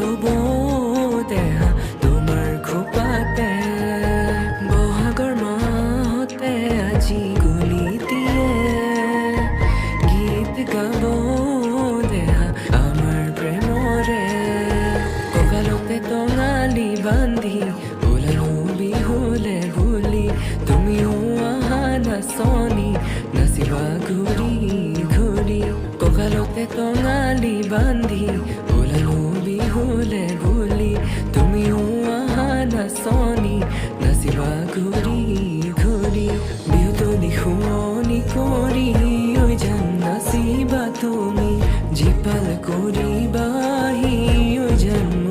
ল'ব দেহা তোমাৰ খোপাতে বহাগৰ মাহতে আজি গলিতিয়ে গীত গাব দেহা আমাৰ প্ৰেমৰে কঁকালতে টঙালি বান্ধি ওলালো বিহুলে বুলি তুমিও আহা নাচনি নাচিবা ঘূৰি ঘূৰি কঁকালতে টঙালি বান্ধি ওলালো বিহুলে বুলি তুমিও আহা নাচনি নাচিবা ঘূৰি ঘূৰি বিহুতলি শুৱনি কৰি ঐ জান নাচিবা তুমি জীপাল কৰিবাহি ঐ জান